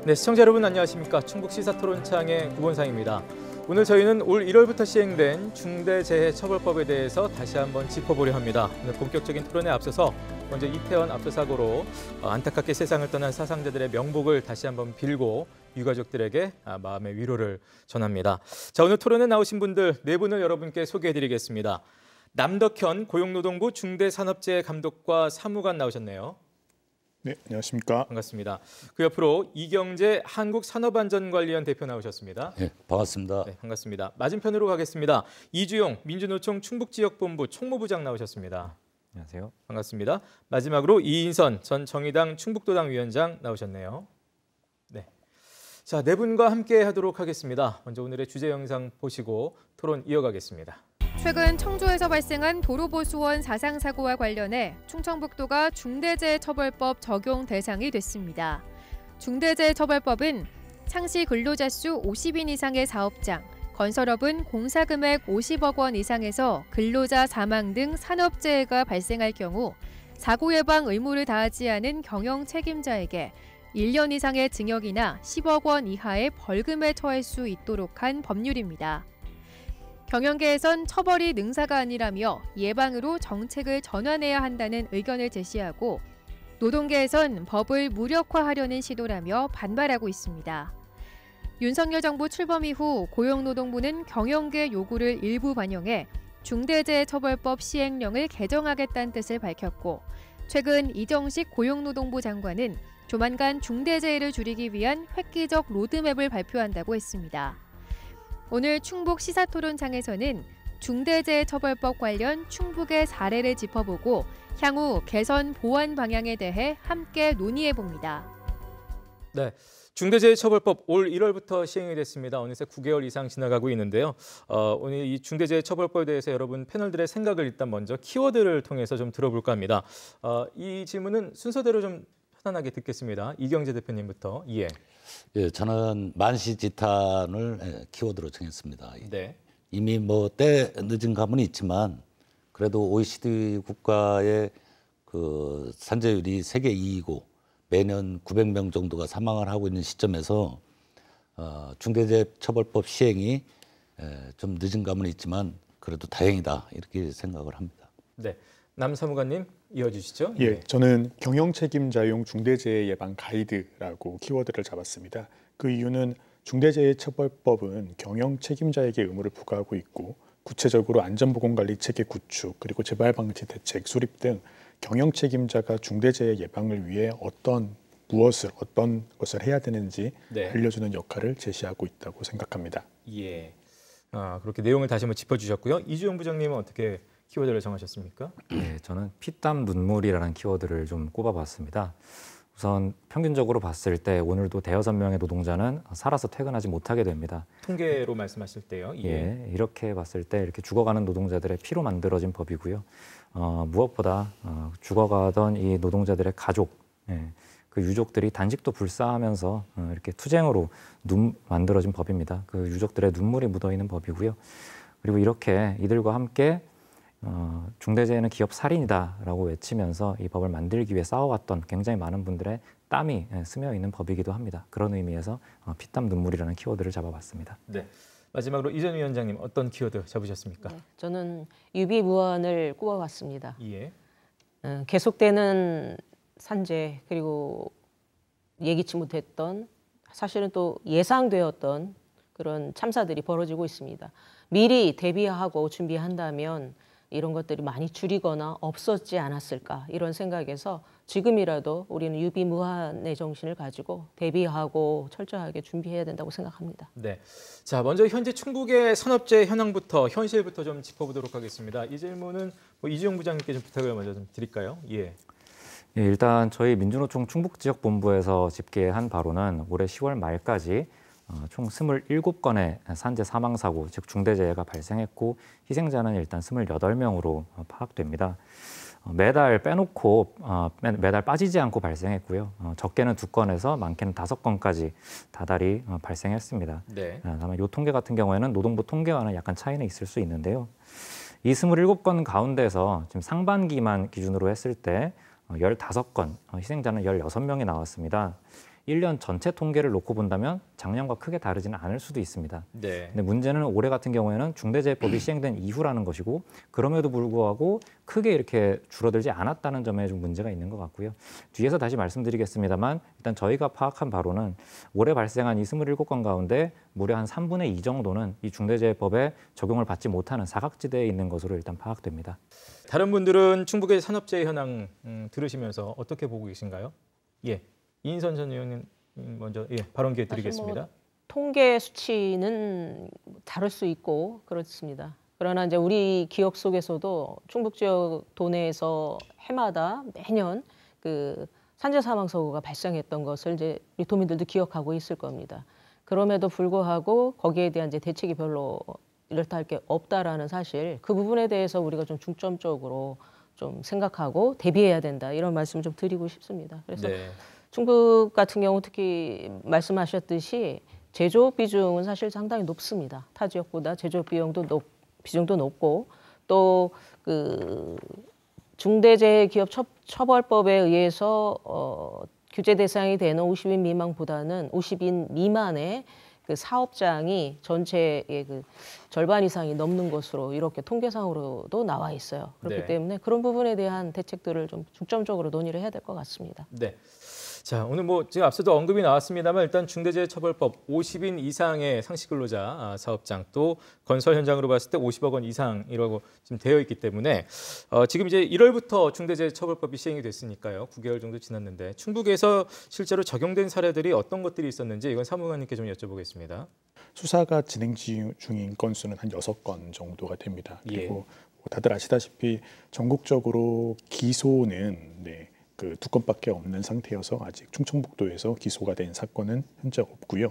네, 시청자 여러분 안녕하십니까. 충북 시사토론창의 구본상입니다. 오늘 저희는 올 1월부터 시행된 중대재해처벌법에 대해서 다시 한번 짚어보려 합니다. 오늘 본격적인 토론에 앞서서 먼저 이태원 압사사고로 안타깝게 세상을 떠난 사상자들의 명복을 다시 한번 빌고 유가족들에게 마음의 위로를 전합니다. 자, 오늘 토론에 나오신 분들 네 분을 여러분께 소개해드리겠습니다. 남덕현 고용노동부 중대산업재해 감독과 사무관 나오셨네요. 네, 안녕하십니까. 반갑습니다. 그 옆으로 이경재 한국산업안전관리원 대표 나오셨습니다. 네, 반갑습니다. 네, 반갑습니다. 맞은편으로 가겠습니다. 이주용 민주노총 충북지역본부 총무부장 나오셨습니다. 안녕하세요. 반갑습니다. 마지막으로 이인선 전 정의당 충북도당 위원장 나오셨네요. 네, 자, 네 분과 함께 하도록 하겠습니다. 먼저 오늘의 주제 영상 보시고 토론 이어가겠습니다. 최근 청주에서 발생한 도로보수원 사상사고와 관련해 충청북도가 중대재해처벌법 적용 대상이 됐습니다. 중대재해처벌법은 상시 근로자 수 50인 이상의 사업장, 건설업은 공사금액 50억 원 이상에서 근로자 사망 등 산업재해가 발생할 경우 사고 예방 의무를 다하지 않은 경영 책임자에게 1년 이상의 징역이나 10억 원 이하의 벌금에 처할 수 있도록 한 법률입니다. 경영계에선 처벌이 능사가 아니라며 예방으로 정책을 전환해야 한다는 의견을 제시하고 노동계에선 법을 무력화하려는 시도라며 반발하고 있습니다. 윤석열 정부 출범 이후 고용노동부는 경영계 요구를 일부 반영해 중대재해처벌법 시행령을 개정하겠다는 뜻을 밝혔고 최근 이정식 고용노동부 장관은 조만간 중대재해를 줄이기 위한 획기적 로드맵을 발표한다고 했습니다. 오늘 충북 시사토론장에서는 중대재해처벌법 관련 충북의 사례를 짚어보고 향후 개선 보완 방향에 대해 함께 논의해봅니다. 네, 중대재해처벌법 올 1월부터 시행이 됐습니다. 어느새 9개월 이상 지나가고 있는데요. 오늘 이 중대재해처벌법에 대해서 여러분 패널들의 생각을 일단 먼저 키워드를 통해서 좀 들어볼까 합니다. 이 질문은 순서대로 좀 편안하게 듣겠습니다. 이경재 대표님부터. 예. 예, 저는 만시지탄을 키워드로 정했습니다. 네. 이미 때 늦은 감은 있지만 그래도 OECD 국가의 그 산재율이 세계 2위고 매년 900명 정도가 사망을 하고 있는 시점에서 중대재해처벌법 시행이 좀 늦은 감은 있지만 그래도 다행이다 이렇게 생각을 합니다. 네, 남 사무관님 이어주시죠. 예, 저는 경영 책임자용 중대재해 예방 가이드라고 키워드를 잡았습니다. 그 이유는 중대재해처벌법은 경영 책임자에게 의무를 부과하고 있고 구체적으로 안전보건관리 체계 구축 그리고 재발방지 대책 수립 등 경영 책임자가 중대재해 예방을 위해 어떤 것을 해야 되는지 네. 알려주는 역할을 제시하고 있다고 생각합니다. 예, 그렇게 내용을 다시 한번 짚어주셨고요. 이주용 부장님은 어떻게 키워드를 정하셨습니까? 네, 저는 피땀 눈물이라는 키워드를 좀 꼽아봤습니다. 우선 평균적으로 봤을 때 오늘도 대여섯 명의 노동자는 살아서 퇴근하지 못하게 됩니다. 통계로 말씀하실 때요. 예, 이렇게 봤을 때 이렇게 죽어가는 노동자들의 피로 만들어진 법이고요. 무엇보다 죽어가던 이 노동자들의 가족, 그 유족들이 단식도 불사하면서 이렇게 투쟁으로 만들어진 법입니다. 그 유족들의 눈물이 묻어있는 법이고요. 그리고 이렇게 이들과 함께 중대재해는 기업 살인이다라고 외치면서 이 법을 만들기 위해 싸워왔던 굉장히 많은 분들의 땀이 스며 있는 법이기도 합니다. 그런 의미에서 피땀 눈물이라는 키워드를 잡아봤습니다. 네, 마지막으로 이전 위원장님 어떤 키워드 잡으셨습니까? 네, 저는 유비무환을 꼽아봤습니다. 예. 계속되는 산재 그리고 예기치 못했던 사실은 또 예상되었던 그런 참사들이 벌어지고 있습니다. 미리 대비하고 준비한다면 이런 것들이 많이 줄이거나 없었지 않았을까 이런 생각에서 지금이라도 우리는 유비무환의 정신을 가지고 대비하고 철저하게 준비해야 된다고 생각합니다. 네, 자 먼저 현재 충북의 산업재해 현황부터 현실부터 좀 짚어보도록 하겠습니다. 이 질문은 이주용 부장님께 좀 부탁을 먼저 좀 드릴까요? 예. 예, 일단 저희 민주노총 충북지역본부에서 집계한 바로는 올해 10월 말까지 총 27건의 산재 사망사고, 즉 중대재해가 발생했고 희생자는 일단 28명으로 파악됩니다. 매달 빼놓고 매달 빠지지 않고 발생했고요. 적게는 2건에서 많게는 5건까지 다달이 발생했습니다. 네. 다만 이 통계 같은 경우에는 노동부 통계와는 약간 차이는 있을 수 있는데요. 이 27건 가운데서 지금 상반기만 기준으로 했을 때 15건, 희생자는 16명이 나왔습니다. 1년 전체 통계를 놓고 본다면 작년과 크게 다르지는 않을 수도 있습니다. 네. 근데 문제는 올해 같은 경우에는 중대재해법이 시행된 이후라는 것이고 그럼에도 불구하고 크게 이렇게 줄어들지 않았다는 점에 좀 문제가 있는 것 같고요. 뒤에서 다시 말씀드리겠습니다만 일단 저희가 파악한 바로는 올해 발생한 이 27건 가운데 무려 한 3분의 2 정도는 이 중대재해법에 적용을 받지 못하는 사각지대에 있는 것으로 일단 파악됩니다. 다른 분들은 충북의 산업재해 현황 들으시면서 어떻게 보고 계신가요? 예, 이인선 전 의원님 먼저 발언 기회 드리겠습니다. 통계 수치는 다를 수 있고 그렇습니다. 그러나 이제 우리 기억 속에서도 충북 지역 도내에서 해마다 매년 그 산재 사망 사고가 발생했던 것을 이제 우리 도민들도 기억하고 있을 겁니다. 그럼에도 불구하고 거기에 대한 이제 대책이 별로 이렇다 할 게 없다라는 사실, 그 부분에 대해서 우리가 좀 중점적으로 좀 생각하고 대비해야 된다, 이런 말씀 좀 드리고 싶습니다. 그래서 네. 충북 같은 경우 특히 말씀하셨듯이 제조업 비중은 사실 상당히 높습니다. 타 지역보다 제조업 비중도 높고 또 그 중대재해기업처벌법에 의해서 규제 대상이 되는 50인 미만보다는 50인 미만의 그 사업장이 전체의 그 절반 이상이 넘는 것으로 이렇게 통계상으로도 나와 있어요. 그렇기 네. 때문에 그런 부분에 대한 대책들을 좀 중점적으로 논의를 해야 될 것 같습니다. 네. 자, 오늘 뭐 지금 앞서도 언급이 나왔습니다만 일단 중대재해처벌법 50인 이상의 상시근로자 사업장 또 건설 현장으로 봤을 때 50억 원 이상이라고 지금 되어 있기 때문에 지금 이제 1월부터 중대재해처벌법이 시행이 됐으니까요. 9개월 정도 지났는데 충북에서 실제로 적용된 사례들이 어떤 것들이 있었는지 이건 사무관님께 좀 여쭤보겠습니다. 수사가 진행 중인 건수는 한 6건 정도가 됩니다. 그리고 뭐 다들 아시다시피 전국적으로 기소는 그 2건밖에 없는 상태여서 아직 충청북도에서 기소가 된 사건은 현재 없고요.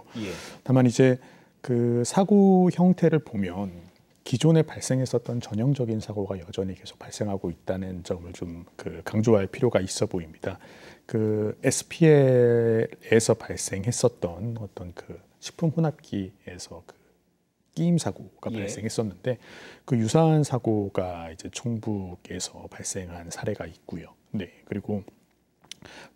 다만 이제 그 사고 형태를 보면 기존에 발생했었던 전형적인 사고가 여전히 계속 발생하고 있다는 점을 좀 그 강조할 필요가 있어 보입니다. 그 SPL에서 발생했었던 어떤 그 식품 혼합기에서 그 끼임 사고가 발생했었는데 그 유사한 사고가 이제 충북에서 발생한 사례가 있고요. 네, 그리고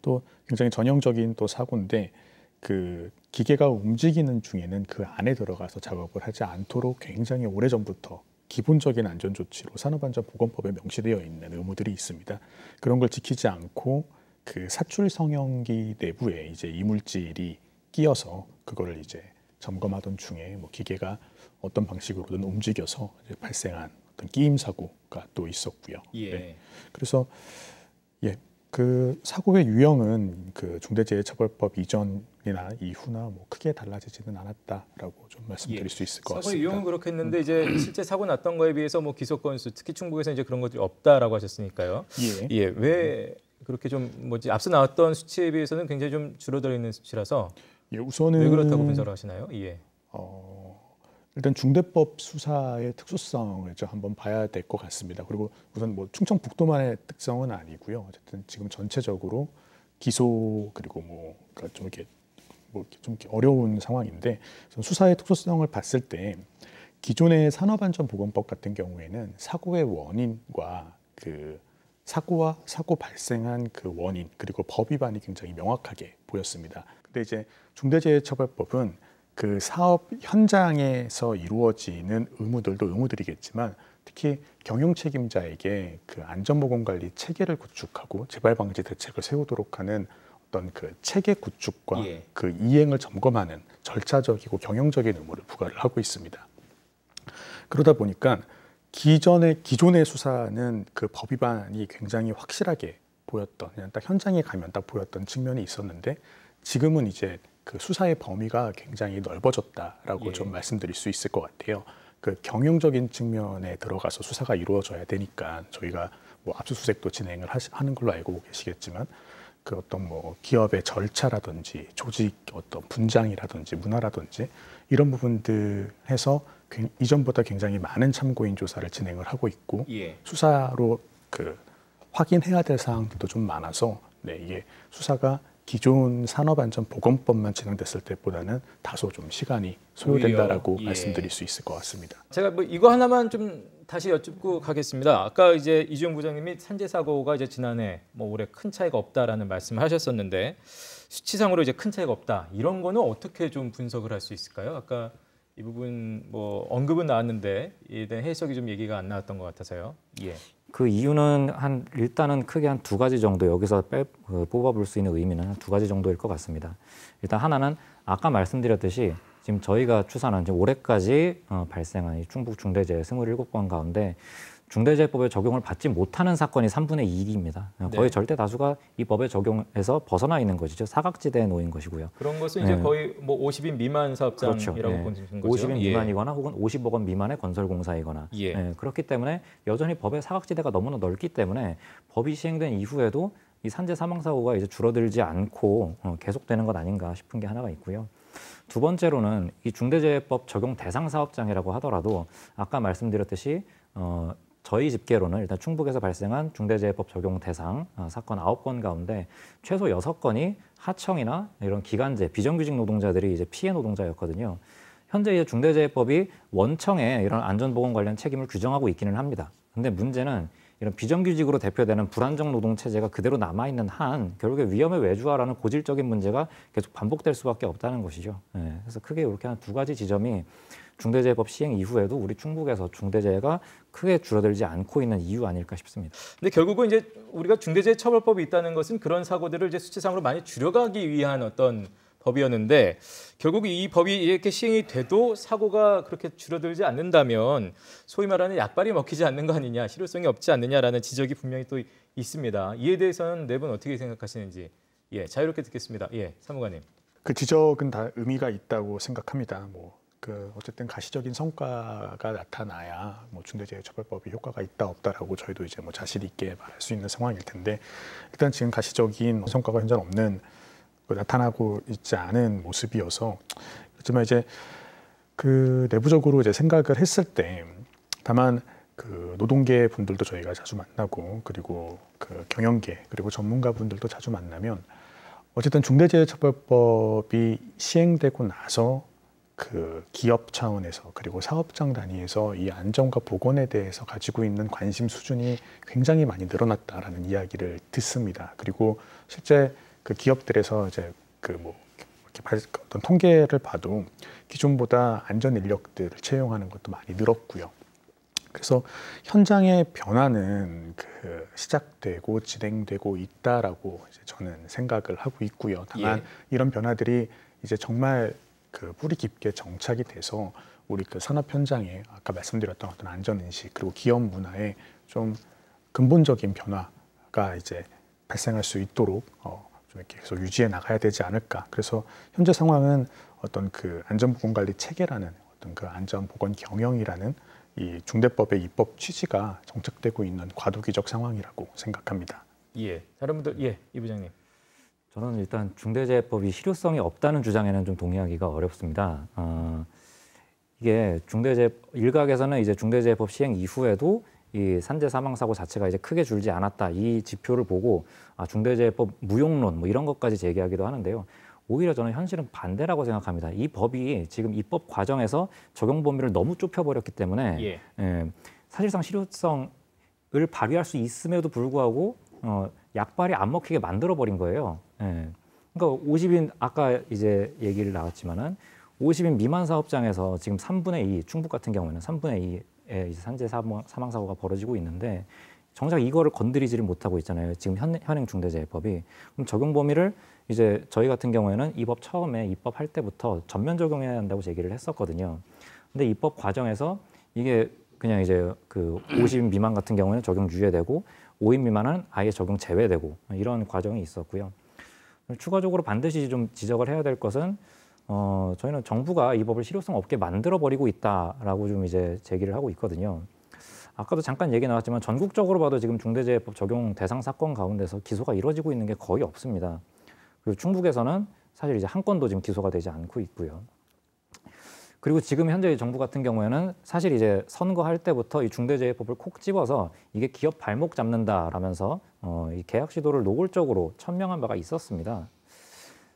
또 굉장히 전형적인 또 사고인데 그 기계가 움직이는 중에는 그 안에 들어가서 작업을 하지 않도록 굉장히 오래전부터 기본적인 안전 조치로 산업안전보건법에 명시되어 있는 의무들이 있습니다. 그런 걸 지키지 않고 그 사출 성형기 내부에 이제 이물질이 끼어서 그거를 이제 점검하던 중에 뭐 기계가 어떤 방식으로든 움직여서 이제 발생한 어떤 끼임 사고가 또 있었고요. 네. 그래서 그 사고의 유형은 그 중대재해처벌법 이전이나 이후나 뭐 크게 달라지지는 않았다라고 좀 말씀드릴 수 있을 것 같습니다. 사고의 유형은 그렇겠는데 이제 실제 사고 났던 거에 비해서 뭐 기소 건수, 특히 충북에서 이제 그런 것들이 없다라고 하셨으니까요. 왜 그렇게 좀 뭐지 앞서 나왔던 수치에 비해서는 굉장히 좀 줄어들어 있는 수치라서 우선은 왜 그렇다고 분석을 하시나요? 일단 중대법 수사의 특수성을 좀 한번 봐야 될 것 같습니다. 그리고 우선 뭐 충청북도만의 특성은 아니고요. 어쨌든 지금 전체적으로 기소 그리고 뭐 좀 이렇게 좀 어려운 상황인데 수사의 특수성을 봤을 때 기존의 산업안전보건법 같은 경우에는 사고의 원인과 그 사고와 사고 발생한 그 원인 그리고 법 위반이 굉장히 명확하게 보였습니다. 근데 이제 중대재해처벌법은 그 사업 현장에서 이루어지는 의무들도 의무들이겠지만 특히 경영 책임자에게 그 안전보건관리 체계를 구축하고 재발 방지 대책을 세우도록 하는 어떤 그 체계 구축과 그 이행을 점검하는 절차적이고 경영적인 의무를 부과를 하고 있습니다. 그러다 보니까 기존의 수사는 그 법 위반이 굉장히 확실하게 보였던, 그냥 딱 현장에 가면 딱 보였던 측면이 있었는데 지금은 이제 그 수사의 범위가 굉장히 넓어졌다라고 좀 말씀드릴 수 있을 것 같아요. 그 경영적인 측면에 들어가서 수사가 이루어져야 되니까 저희가 뭐 압수수색도 진행을 하는 걸로 알고 계시겠지만 그 어떤 뭐 기업의 절차라든지 조직 어떤 분장이라든지 문화라든지 이런 부분들 해서 이전보다 굉장히 많은 참고인 조사를 진행을 하고 있고 수사로 그 확인해야 될 사항들도 좀 많아서 이게 수사가 기존 산업안전보건법만 진행됐을 때보다는 다소 좀 시간이 소요된다라고 말씀드릴 수 있을 것 같습니다. 제가 뭐 이거 하나만 좀 다시 여쭙고 가겠습니다. 아까 이제 이주영 부장님이 산재 사고가 이제 지난해 뭐 올해 큰 차이가 없다라는 말씀을 하셨었는데 수치상으로 이제 큰 차이가 없다. 이런 거는 어떻게 좀 분석을 할 수 있을까요? 아까 이 부분 뭐 언급은 나왔는데 이에 대한 해석이 좀 얘기가 안 나왔던 것 같아서요. 예. 그 이유는 일단은 크게 한 두 가지 정도 여기서 뽑아볼 수 있는 의미는 한 두 가지 정도일 것 같습니다. 일단 하나는 아까 말씀드렸듯이 지금 저희가 추산한 지금 올해까지 발생한 이 충북 중대재해 27건 가운데 중대재해법의 적용을 받지 못하는 사건이 3분의 2입니다. 거의 네. 절대 다수가 이 법의 적용에서 벗어나 있는 것이죠. 사각지대에 놓인 것이고요. 그런 것은 이제 거의 뭐 50인 미만 사업장이라고 그렇죠. 보시는 거죠. 50인 예. 미만이거나 혹은 50억 원 미만의 건설공사이거나 그렇기 때문에 여전히 법의 사각지대가 너무나 넓기 때문에 법이 시행된 이후에도 이 산재 사망 사고가 이제 줄어들지 않고 계속되는 것 아닌가 싶은 게 하나가 있고요. 두 번째로는 이 중대재해법 적용 대상 사업장이라고 하더라도 아까 말씀드렸듯이 저희 집계로는 일단 충북에서 발생한 중대재해법 적용 대상 사건 9건 가운데 최소 6건이 하청이나 이런 기간제, 비정규직 노동자들이 이제 피해 노동자였거든요. 현재 이제 중대재해법이 원청에 이런 안전보건 관련 책임을 규정하고 있기는 합니다. 근데 문제는 이런 비정규직으로 대표되는 불안정 노동 체제가 그대로 남아있는 한 결국에 위험의 외주화라는 고질적인 문제가 계속 반복될 수밖에 없다는 것이죠. 그래서 크게 이렇게 한 두 가지 지점이 중대재해법 시행 이후에도 우리 충북에서 중대재해가 크게 줄어들지 않고 있는 이유 아닐까 싶습니다. 근데 결국은 이제 우리가 중대재해처벌법이 있다는 것은 그런 사고들을 이제 수치상으로 많이 줄여가기 위한 어떤 법이었는데 결국 이 법이 이렇게 시행이 돼도 사고가 그렇게 줄어들지 않는다면 소위 말하는 약발이 먹히지 않는 거 아니냐, 실효성이 없지 않느냐라는 지적이 분명히 또 있습니다. 이에 대해서는 네 분 어떻게 생각하시는지 자유롭게 듣겠습니다. 사무관님. 그 지적은 다 의미가 있다고 생각합니다. 어쨌든 가시적인 성과가 나타나야 중대재해처벌법이 효과가 있다 없다라고 저희도 이제 자신 있게 말할 수 있는 상황일 텐데 일단 지금 가시적인 성과가 현재는 없는 나타나고 있지 않은 모습이어서 그렇지만 이제 그 내부적으로 이제 생각을 했을 때 다만 그 노동계 분들도 저희가 자주 만나고 그리고 그 경영계 그리고 전문가 분들도 자주 만나면 어쨌든 중대재해처벌법이 시행되고 나서 그 기업 차원에서 그리고 사업장 단위에서 이 안전과 보건에 대해서 가지고 있는 관심 수준이 굉장히 많이 늘어났다라는 이야기를 듣습니다. 그리고 실제 그 기업들에서 이제 어떤 통계를 봐도 기존보다 안전 인력들을 채용하는 것도 많이 늘었고요. 그래서 현장의 변화는 시작되고 진행되고 있다라고 이제 저는 생각을 하고 있고요. 다만 이런 변화들이 이제 정말 뿌리 깊게 정착이 돼서 우리 산업 현장에 아까 말씀드렸던 어떤 안전 인식 그리고 기업 문화에 좀 근본적인 변화가 이제 발생할 수 있도록 좀 이렇게 계속 유지해 나가야 되지 않을까. 그래서 현재 상황은 어떤 안전보건관리 체계라는 어떤 안전보건 경영이라는 이 중대법의 입법 취지가 정착되고 있는 과도기적 상황이라고 생각합니다. 다른 분들 이 부장님. 저는 일단 중대재해법이 실효성이 없다는 주장에는 좀 동의하기가 어렵습니다. 이게 일각에서는 이제 중대재해법 시행 이후에도 이 산재 사망 사고 자체가 이제 크게 줄지 않았다. 이 지표를 보고 중대재해법 무용론 이런 것까지 제기하기도 하는데요. 오히려 저는 현실은 반대라고 생각합니다. 이 법이 지금 입법 과정에서 적용 범위를 너무 좁혀버렸기 때문에 사실상 실효성을 발휘할 수 있음에도 불구하고 약발이 안 먹히게 만들어버린 거예요. 그러니까 50인 아까 이제 얘기를 나왔지만은 50인 미만 사업장에서 지금 3분의 2 충북 같은 경우에는 3분의 2의 산재 사망 사고가 벌어지고 있는데 정작 이거를 건드리지를 못하고 있잖아요. 지금 현행 중대재해법이. 그럼 적용 범위를 이제 저희 같은 경우에는 이 법 처음에 입법할 때부터 전면 적용해야 한다고 제기를 했었거든요. 근데 입법 과정에서 이게 그냥 이제 50인 미만 같은 경우에는 적용 유예되고 5인 미만은 아예 적용 제외되고 이런 과정이 있었고요. 추가적으로 반드시 좀 지적을 해야 될 것은 저희는 정부가 이 법을 실효성 없게 만들어버리고 있다라고 좀 이제 제기를 하고 있거든요. 아까도 잠깐 얘기 나왔지만 전국적으로 봐도 지금 중대재해법 적용 대상 사건 가운데서 기소가 이루어지고 있는 게 거의 없습니다. 그리고 충북에서는 사실 이제 한 건도 지금 기소가 되지 않고 있고요. 그리고 지금 현재 정부 같은 경우에는 사실 이제 선거할 때부터 이 중대재해법을 콕 집어서 이게 기업 발목 잡는다라면서 이 계약 시도를 노골적으로 천명한 바가 있었습니다.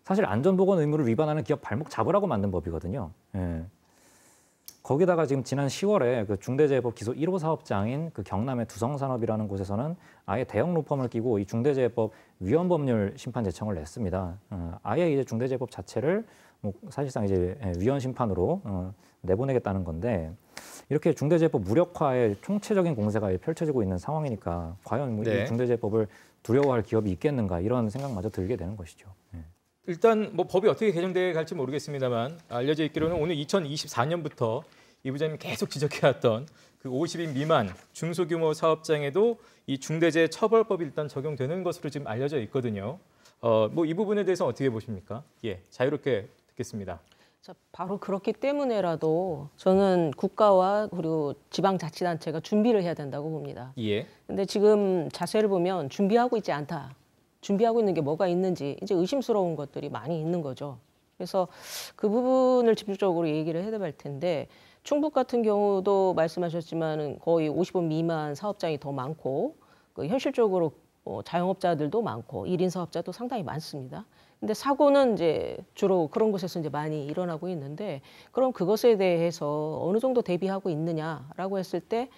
사실 안전보건 의무를 위반하는 기업 발목 잡으라고 만든 법이거든요. 거기다가 지금 지난 10월에 그 중대재해법 기소 1호 사업장인 그 경남의 두성산업이라는 곳에서는 아예 대형 로펌을 끼고 이 중대재해법 위헌법률 심판 제청을 냈습니다. 아예 이제 중대재해법 자체를 뭐 사실상 이제 위헌 심판으로 내보내겠다는 건데 이렇게 중대재해법 무력화에 총체적인 공세가 펼쳐지고 있는 상황이니까 과연 뭐 네. 이 중대재해법을 두려워할 기업이 있겠는가 이런 생각마저 들게 되는 것이죠. 일단 뭐 법이 어떻게 개정돼 갈지 모르겠습니다만 알려져 있기로는 오늘 2024년부터 이 부장님이 계속 지적해왔던 그 50인 미만 중소규모 사업장에도 이 중대재해처벌법이 일단 적용되는 것으로 지금 알려져 있거든요. 뭐 이 부분에 대해서 어떻게 보십니까? 예, 자유롭게 듣겠습니다. 자, 바로 그렇기 때문에라도 저는 국가와 그리고 지방자치단체가 준비를 해야 된다고 봅니다. 예. 근데 지금 자세를 보면 준비하고 있지 않다. 준비하고 있는 게 뭐가 있는지 이제 의심스러운 것들이 많이 있는 거죠. 그래서 그 부분을 집중적으로 얘기를 해야 될 텐데 충북 같은 경우도 말씀하셨지만 거의 50원 미만 사업장이 더 많고 현실적으로 자영업자들도 많고 1인 사업자도 상당히 많습니다. 근데 사고는 이제 주로 그런 곳에서 이제 많이 일어나고 있는데 그럼 그것에 대해서 어느 정도 대비하고 있느냐라고 했을 때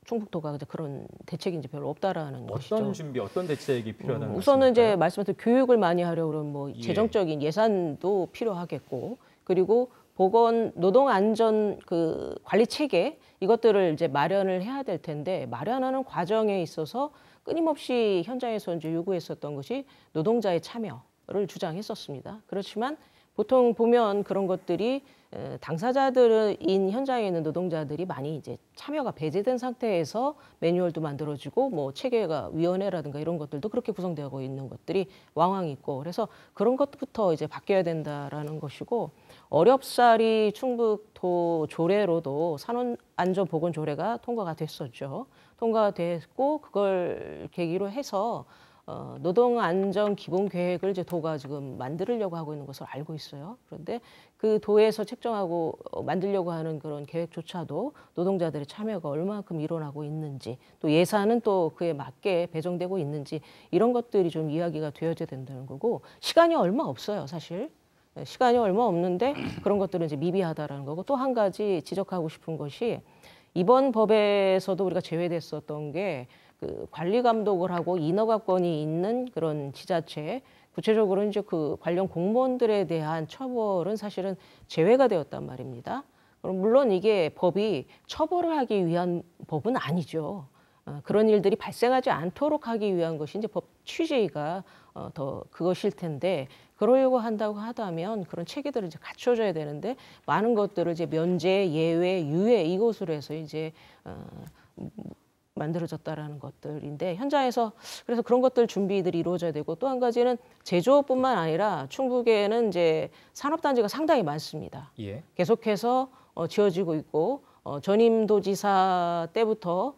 충북도가 이제 그런 대책이 이제 별로 없다라는 것이죠. 어떤 준비, 어떤 대책이 필요하다는 우선은 이제 말씀일까요? 말씀하신 교육을 많이 하려고 그러면 뭐 예. 재정적인 예산도 필요하겠고 그리고 보건 노동안전 그 관리 체계 이것들을 이제 마련을 해야 될 텐데 마련하는 과정에 있어서 끊임없이 현장에서 이제 요구했었던 것이 노동자의 참여를 주장했었습니다. 그렇지만 보통 보면 그런 것들이 당사자들인 현장에 있는 노동자들이 많이 이제 참여가 배제된 상태에서 매뉴얼도 만들어지고 뭐 체계가 위원회라든가 이런 것들도 그렇게 구성되고 있는 것들이 왕왕 있고 그래서 그런 것부터 이제 바뀌어야 된다라는 것이고 어렵사리 충북도 조례로도 산업안전보건조례가 통과가 됐었죠. 통과가 됐고 그걸 계기로 해서 노동안전기본계획을 이제 도가 지금 만들려고 하고 있는 것을 알고 있어요. 그런데 그 도에서 책정하고 만들려고 하는 그런 계획조차도 노동자들의 참여가 얼마만큼 일어나고 있는지 또 예산은 또 그에 맞게 배정되고 있는지 이런 것들이 좀 이야기가 되어야 된다는 거고 시간이 얼마 없어요, 사실. 시간이 얼마 없는데 그런 것들은 이제 미비하다라는 거고 또 한 가지 지적하고 싶은 것이 이번 법에서도 우리가 제외됐었던 게 그 관리 감독을 하고 인허가권이 있는 그런 지자체, 구체적으로 이제 그 관련 공무원들에 대한 처벌은 사실은 제외가 되었단 말입니다. 그럼 물론 이게 법이 처벌을 하기 위한 법은 아니죠. 그런 일들이 발생하지 않도록 하기 위한 것이 이제 법 취지가 더 그것일 텐데 그러려고 한다고 하다면 그런 체계들을 이제 갖춰줘야 되는데 많은 것들을 이제 면제, 예외, 유예 이것으로 해서 이제 만들어졌다라는 것들인데 현장에서 그래서 그런 것들 준비들이 이루어져야 되고 또 한 가지는 제조업뿐만 아니라 충북에는 이제 산업단지가 상당히 많습니다. 예. 계속해서 지어지고 있고 전임도지사 때부터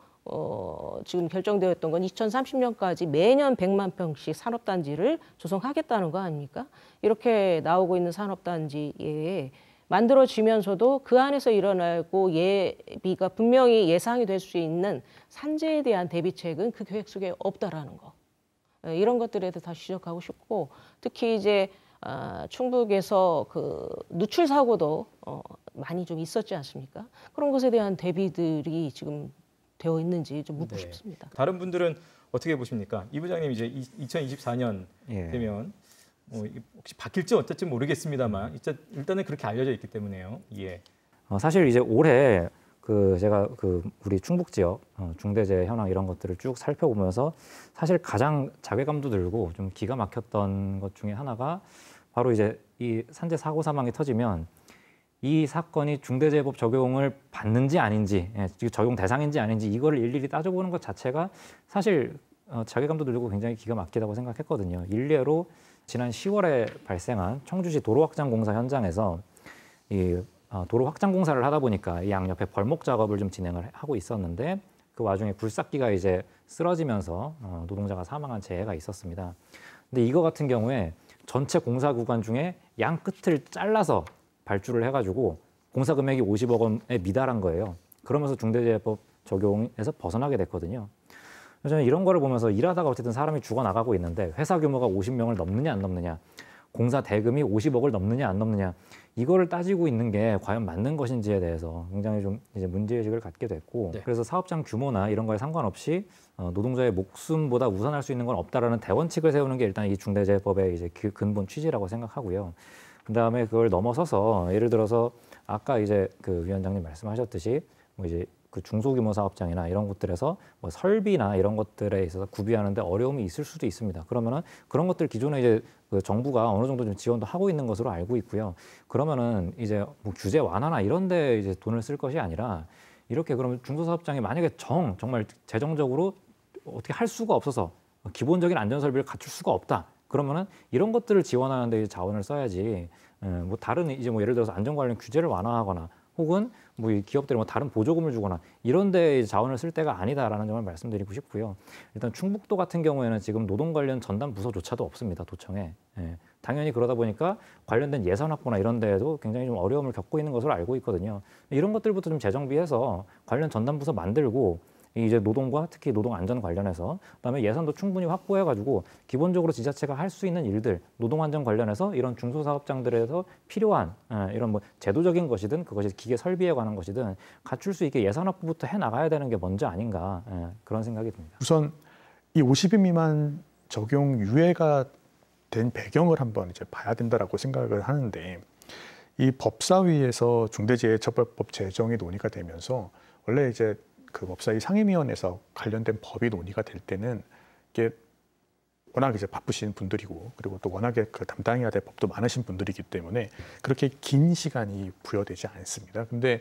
지금 결정되었던 건 2030년까지 매년 100만 평씩 산업단지를 조성하겠다는 거 아닙니까? 이렇게 나오고 있는 산업단지에 만들어지면서도 그 안에서 일어나고 예비가 분명히 예상이 될 수 있는 산재에 대한 대비책은 그 계획 속에 없다라는 거. 이런 것들에 대해서 다시 지적하고 싶고 특히 이제 충북에서 그 누출 사고도 많이 좀 있었지 않습니까? 그런 것에 대한 대비들이 지금 되어 있는지 좀 묻고 네. 싶습니다. 다른 분들은 어떻게 보십니까? 이 부장님 이제 2024년 예. 되면 이게 혹시 바뀔지 어떨지 모르겠습니다만 일단은 그렇게 알려져 있기 때문에요. 예. 사실 이제 올해 제가 우리 충북 지역 중대재해 현황 이런 것들을 쭉 살펴보면서 사실 가장 자괴감도 들고 좀 기가 막혔던 것 중에 하나가 바로 이제 이 산재 사고 사망이 터지면 이 사건이 중대재해법 적용을 받는지 아닌지 적용 대상인지 아닌지 이거를 일일이 따져보는 것 자체가 사실 자괴감도 들고 굉장히 기가 막히다고 생각했거든요. 일례로 지난 10월에 발생한 청주시 도로 확장 공사 현장에서 이 도로 확장 공사를 하다 보니까 이 양옆에 벌목 작업을 좀 진행을 하고 있었는데 그 와중에 굴삭기가 이제 쓰러지면서 노동자가 사망한 재해가 있었습니다. 근데 이거 같은 경우에 전체 공사 구간 중에 양 끝을 잘라서 발주를 해가지고 공사 금액이 50억 원에 미달한 거예요. 그러면서 중대재해법 적용에서 벗어나게 됐거든요. 그래서 저는 이런 거를 보면서 일하다가 어쨌든 사람이 죽어나가고 있는데 회사 규모가 50명을 넘느냐 안 넘느냐 공사 대금이 50억을 넘느냐 안 넘느냐 이거를 따지고 있는 게 과연 맞는 것인지에 대해서 굉장히 좀 이제 문제의식을 갖게 됐고 네. 그래서 사업장 규모나 이런 거에 상관없이 노동자의 목숨보다 우선할 수 있는 건 없다라는 대원칙을 세우는 게 일단 이 중대재해법의 이제 근본 취지라고 생각하고요. 그다음에 그걸 넘어서서 예를 들어서 아까 이제 그 위원장님 말씀하셨듯이 뭐 이제 그 중소규모 사업장이나 이런 곳들에서 뭐 설비나 이런 것들에 있어서 구비하는데 어려움이 있을 수도 있습니다. 그러면은 그런 것들 기존에 이제 그 정부가 어느 정도 좀 지원도 하고 있는 것으로 알고 있고요. 그러면은 이제 뭐 규제 완화나 이런 데 이제 돈을 쓸 것이 아니라 이렇게 그러면 중소사업장이 만약에 정말 재정적으로 어떻게 할 수가 없어서 기본적인 안전 설비를 갖출 수가 없다. 그러면은 이런 것들을 지원하는 데 자원을 써야지. 뭐 다른 이제 뭐 예를 들어서 안전 관련 규제를 완화하거나 혹은 뭐 이 기업들이 뭐 다른 보조금을 주거나 이런 데 자원을 쓸 때가 아니다라는 점을 말씀드리고 싶고요. 일단 충북도 같은 경우에는 지금 노동 관련 전담 부서조차도 없습니다. 도청에. 당연히 그러다 보니까 관련된 예산 확보나 이런 데에도 굉장히 좀 어려움을 겪고 있는 것으로 알고 있거든요. 이런 것들부터 좀 재정비해서 관련 전담 부서 만들고 이제 노동과 특히 노동 안전 관련해서 그다음에 예산도 충분히 확보해가지고 기본적으로 지자체가 할 수 있는 일들 노동 안전 관련해서 이런 중소사업장들에서 필요한 이런 뭐 제도적인 것이든 그것이 기계 설비에 관한 것이든 갖출 수 있게 예산 확보부터 해 나가야 되는 게 먼저 아닌가 그런 생각이 듭니다. 우선 이 50인 미만 적용 유예가 된 배경을 한번 이제 봐야 된다라고 생각을 하는데 이 법사위에서 중대재해처벌법 제정이 논의가 되면서 원래 이제 그 법사위 상임위원회에서 관련된 법이 논의가 될 때는 이게 워낙 이제 바쁘신 분들이고 그리고 또 워낙에 그 담당해야 될 법도 많으신 분들이기 때문에 그렇게 긴 시간이 부여되지 않습니다. 근데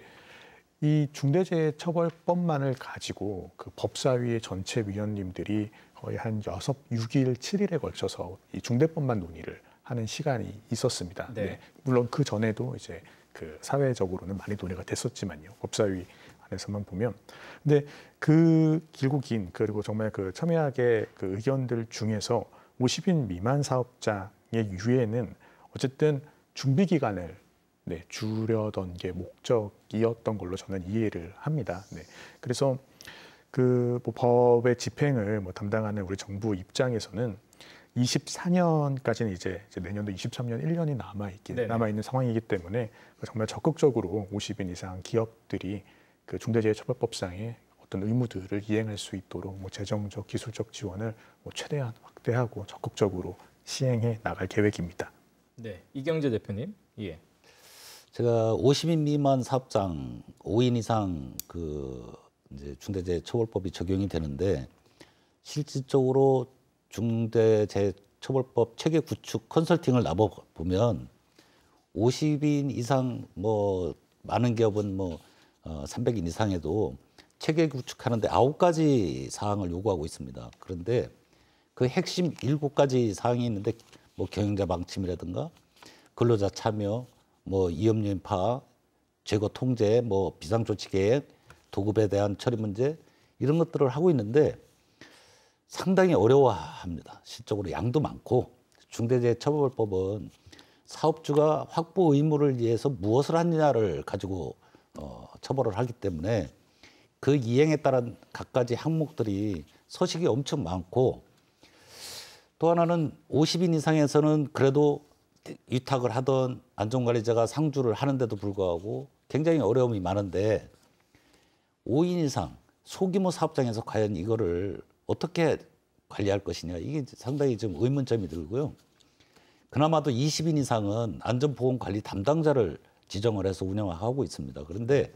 이 중대재해처벌법만을 가지고 그 법사위의 전체 위원님들이 거의 한 6일, 7일에 걸쳐서 이 중대법만 논의를 하는 시간이 있었습니다. 네. 네. 물론 그 전에도 이제 그 사회적으로는 많이 논의가 됐었지만요. 법사위 안에서만 보면. 근데 그 길고 긴 그리고 정말 그 첨예하게 그 의견들 중에서 50인 미만 사업장의 유예는 어쨌든 준비 기간을 줄여던 게 목적이었던 걸로 저는 이해를 합니다. 네. 그래서 그 뭐 법의 집행을 뭐 담당하는 우리 정부 입장에서는 24년까지는 이제 내년도 23년 1년이 남아 있는 상황이기 때문에 정말 적극적으로 50인 이상 기업들이 그 중대재해처벌법상의 어떤 의무들을 이행할 수 있도록 뭐 재정적, 기술적 지원을 뭐 최대한 확대하고 적극적으로 시행해 나갈 계획입니다. 네, 이경재 대표님. 예. 제가 50인 미만 사업장 5인 이상 그 이제 중대재해처벌법이 적용이 되는데 실질적으로 중대재해처벌법 체계 구축 컨설팅을 나눠 보면 50인 이상 뭐 많은 기업은 뭐 300인 이상에도 체계 구축하는데 9가지 사항을 요구하고 있습니다. 그런데 그 핵심 7가지 사항이 있는데 뭐 경영자 방침이라든가 근로자 참여, 뭐 이업 요인 파악, 재고 통제, 뭐 비상 조치 계획, 도급에 대한 처리 문제 이런 것들을 하고 있는데 상당히 어려워합니다. 실적으로 양도 많고 중대재해처벌법은 사업주가 확보 의무를 위해서 무엇을 하느냐를 가지고 처벌을 하기 때문에 그 이행에 따른 각가지 항목들이 서식이 엄청 많고 또 하나는 50인 이상에서는 그래도 위탁을 하던 안전관리자가 상주를 하는데도 불구하고 굉장히 어려움이 많은데 5인 이상 소규모 사업장에서 과연 이거를 어떻게 관리할 것이냐 이게 상당히 좀 의문점이 들고요. 그나마도 20인 이상은 안전보건관리 담당자를 지정을 해서 운영하고 있습니다. 그런데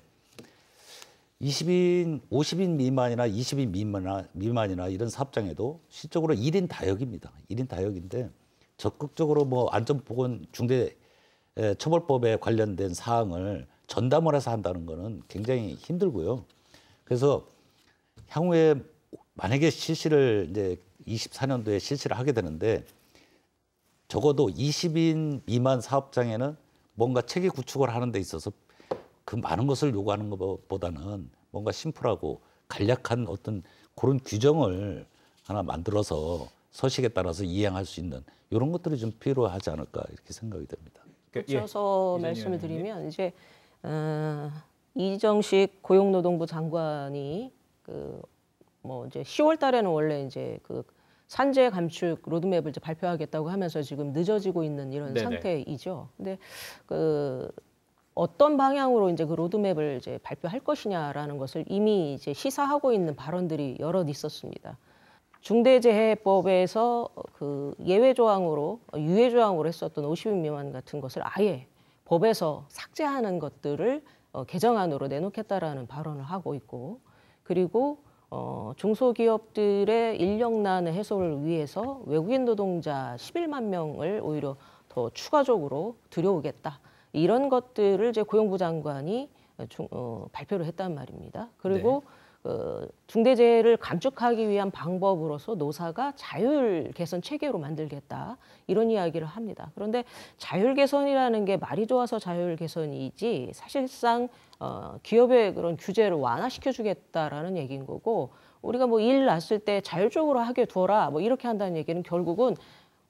50인 미만이나 20인 미만이나 이런 사업장에도 실적으로 1인 다역입니다. 1인 다역인데 적극적으로 뭐 안전보건 중대처벌법에 관련된 사항을 전담을 해서 한다는 거는 굉장히 힘들고요. 그래서 향후에 만약에 실시를 이제 24년도에 실시를 하게 되는데 적어도 20인 미만 사업장에는 뭔가 체계 구축을 하는 데 있어서 그 많은 것을 요구하는 것보다는 뭔가 심플하고 간략한 어떤 그런 규정을 하나 만들어서 서식에 따라서 이행할 수 있는 이런 것들이 좀 필요하지 않을까 이렇게 생각이 됩니다. 붙여서 말씀을 드리면 이제 이정식 고용노동부 장관이 그 뭐 이제 10월 달에는 원래 이제 그 산재 감축 로드맵을 이제 발표하겠다고 하면서 지금 늦어지고 있는 이런 네네. 상태이죠. 근데 어떤 방향으로 이제 그 로드맵을 이제 발표할 것이냐라는 것을 이미 이제 시사하고 있는 발언들이 여럿 있었습니다. 중대재해법에서 그 예외 조항으로 유예 조항으로 했었던 50인 미만 같은 것을 아예 법에서 삭제하는 것들을 개정안으로 내놓겠다라는 발언을 하고 있고, 그리고 중소기업들의 인력난 해소를 위해서 외국인 노동자 11만 명을 오히려 더 추가적으로 들여오겠다. 이런 것들을 이제 고용부 장관이 발표를 했단 말입니다. 그리고 중대재해를 감축하기 위한 방법으로서 노사가 자율 개선 체계로 만들겠다. 이런 이야기를 합니다. 그런데 자율 개선이라는 게 말이 좋아서 자율 개선이지 사실상 기업의 그런 규제를 완화시켜 주겠다라는 얘기인 거고, 우리가 뭐 일 났을 때 자율적으로 하게 두어라 뭐 이렇게 한다는 얘기는 결국은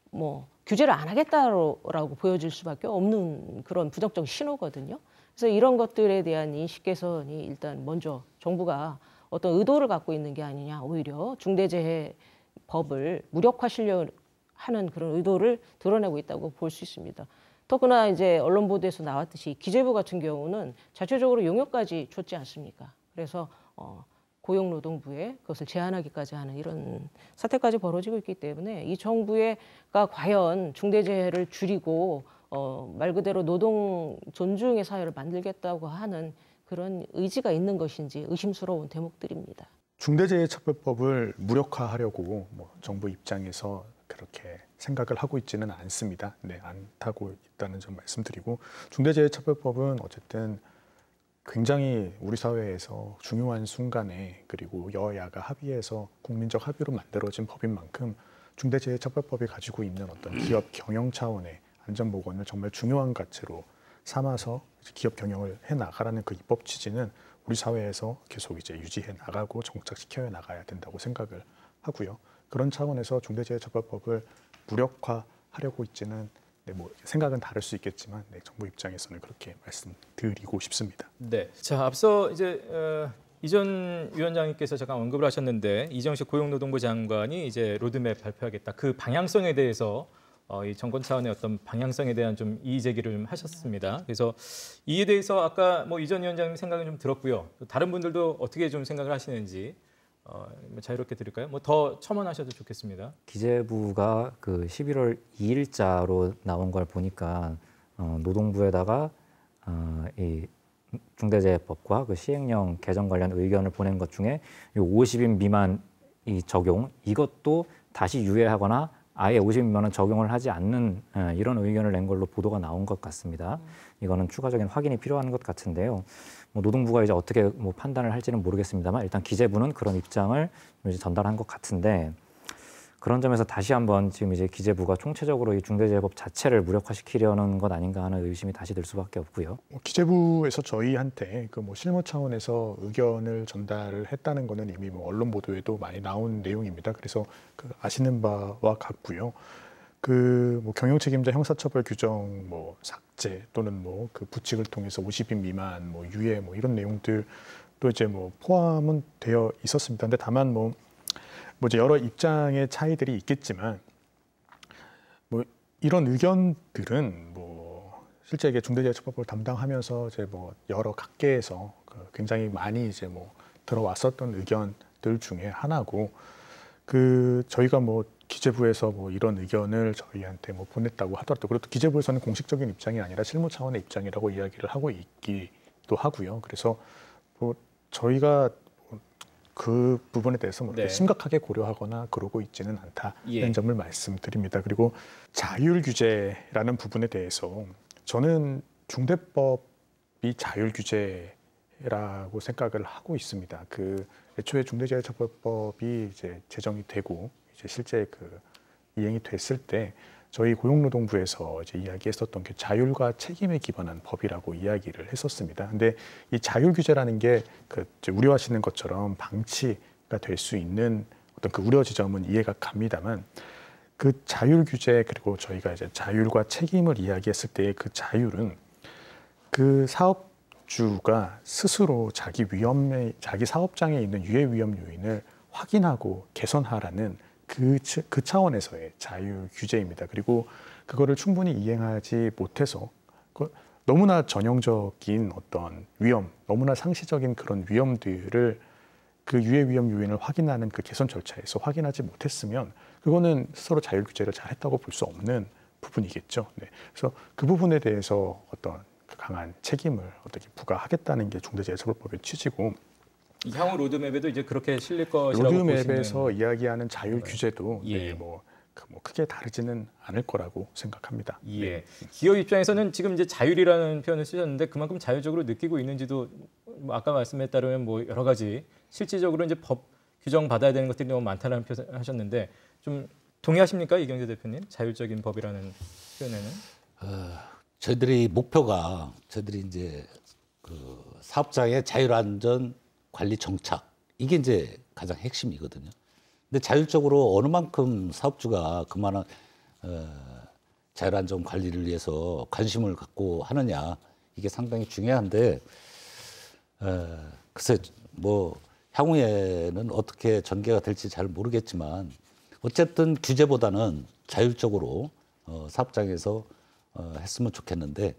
뭐 규제를 안 하겠다라고 보여질 수밖에 없는 그런 부정적 신호거든요. 그래서 이런 것들에 대한 인식 개선이 일단 먼저 정부가 어떤 의도를 갖고 있는 게 아니냐, 오히려 중대재해법을 무력화시려 하는 그런 의도를 드러내고 있다고 볼 수 있습니다. 더구나 이제 언론 보도에서 나왔듯이 기재부 같은 경우는 자체적으로 용역까지 줬지 않습니까? 그래서 고용노동부에 그것을 제한하기까지 하는 이런 사태까지 벌어지고 있기 때문에 이 정부가 과연 중대재해를 줄이고 말 그대로 노동 존중의 사회를 만들겠다고 하는 그런 의지가 있는 것인지 의심스러운 대목들입니다. 중대재해처벌법을 무력화하려고 정부 입장에서 그렇게 생각을 하고 있지는 않습니다. 네, 않다고 있다는 점 말씀드리고, 중대재해처벌법은 어쨌든 굉장히 우리 사회에서 중요한 순간에, 그리고 여야가 합의해서 국민적 합의로 만들어진 법인 만큼 중대재해처벌법이 가지고 있는 어떤 기업 경영 차원의 안전보건을 정말 중요한 가치로 삼아서 기업 경영을 해 나가라는 그 입법 취지는 우리 사회에서 계속 이제 유지해 나가고 정착시켜 나가야 된다고 생각을 하고요. 그런 차원에서 중대재해처벌법을 무력화하려고 있지는 생각은 다를 수 있겠지만 정부 입장에서는 그렇게 말씀드리고 싶습니다. 네. 자, 앞서 이제 이전 위원장님께서 잠깐 언급을 하셨는데, 이정식 고용노동부 장관이 이제 로드맵 발표하겠다. 그 방향성에 대해서 이 정권 차원의 어떤 방향성에 대한 좀 이의 제기를 좀 하셨습니다. 그래서 이에 대해서 아까 이전 위원장님 생각은 좀 들었고요. 다른 분들도 어떻게 좀 생각을 하시는지 자유롭게 드릴까요? 더 첨언하셔도 좋겠습니다. 기재부가 그 11월 2일자로 나온 걸 보니까 노동부에다가 이 중대재해법과 그 시행령 개정 관련 의견을 보낸 것 중에 50인 미만 이 적용, 이것도 다시 유예하거나 아예 50인 미만은 적용을 하지 않는 이런 의견을 낸 걸로 보도가 나온 것 같습니다. 이거는 추가적인 확인이 필요한 것 같은데요. 노동부가 이제 어떻게 판단을 할지는 모르겠습니다만, 일단 기재부는 그런 입장을 이제 전달한 것 같은데, 그런 점에서 다시 한번 지금 이제 기재부가 총체적으로 이 중대재해법 자체를 무력화시키려는 것 아닌가 하는 의심이 다시 들 수밖에 없고요. 기재부에서 저희한테 실무 차원에서 의견을 전달을 했다는 거는 이미 언론 보도에도 많이 나온 내용입니다. 그래서 아시는 바와 같고요. 경영 책임자 형사처벌 규정 삭제 또는 그 부칙을 통해서 50인 미만 유예 이런 내용들도 이제 포함은 되어 있었습니다. 근데 다만 이제 여러 입장의 차이들이 있겠지만 이런 의견들은 실제 이게 중대재해처벌법을 담당하면서 이제 여러 각계에서 굉장히 많이 이제 들어왔었던 의견들 중에 하나고, 저희가 기재부에서 이런 의견을 저희한테 보냈다고 하더라도, 그래도 기재부에서는 공식적인 입장이 아니라 실무 차원의 입장이라고 이야기를 하고 있기도 하고요. 그래서 저희가 그 부분에 대해서 심각하게 고려하거나 그러고 있지는 않다는 점을 말씀드립니다. 그리고 자율 규제라는 부분에 대해서 저는 중대법이 자율 규제라고 생각을 하고 있습니다. 애초에 중대재해처벌법이 이제 제정이 되고 이제 실제 이행이 됐을 때 저희 고용노동부에서 이제 이야기했었던 게 자율과 책임에 기반한 법이라고 이야기를 했었습니다. 근데 이 자율 규제라는 게 우려하시는 것처럼 방치가 될 수 있는 어떤 우려 지점은 이해가 갑니다만, 자율 규제, 그리고 저희가 이제 자율과 책임을 이야기했을 때의 자율은 사업주가 스스로 자기 사업장에 있는 유해 위험 요인을 확인하고 개선하라는 그 차원에서의 자유 규제입니다. 그리고 그거를 충분히 이행하지 못해서 너무나 전형적인 어떤 위험, 너무나 상시적인 그런 위험들을 그 유해 위험 요인을 확인하는 그 개선 절차에서 확인하지 못했으면 그거는 스스로 자율 규제를 잘했다고 볼 수 없는 부분이겠죠. 네. 그래서 그 부분에 대해서 어떤 그 강한 책임을 어떻게 부과하겠다는 게 중대재해처벌법의 취지고, 향후 로드맵에도 이제 그렇게 실릴 것이라고 로드맵에서 보시는... 이야기하는 자율 네. 규제도 예. 네, 크게 다르지는 않을 거라고 생각합니다. 예. 네. 기업 입장에서는 지금 이제 자율이라는 표현을 쓰셨는데 그만큼 자율적으로 느끼고 있는지도 뭐 아까 말씀에 따르면 뭐 여러 가지 실질적으로 이제 법 규정 받아야 되는 것들이 너무 많다는 표현 하셨는데 좀 동의하십니까, 이경재 대표님? 자율적인 법이라는 표현에는? 저희들이 목표가 저희들이 이제 그 사업장의 자율안전 관리 정착, 이게 이제 가장 핵심이거든요. 근데 자율적으로 어느 만큼 사업주가 그만한 자율안전 관리를 위해서 관심을 갖고 하느냐, 이게 상당히 중요한데, 글쎄 뭐 향후에는 어떻게 전개가 될지 잘 모르겠지만 어쨌든 규제보다는 자율적으로 사업장에서 했으면 좋겠는데,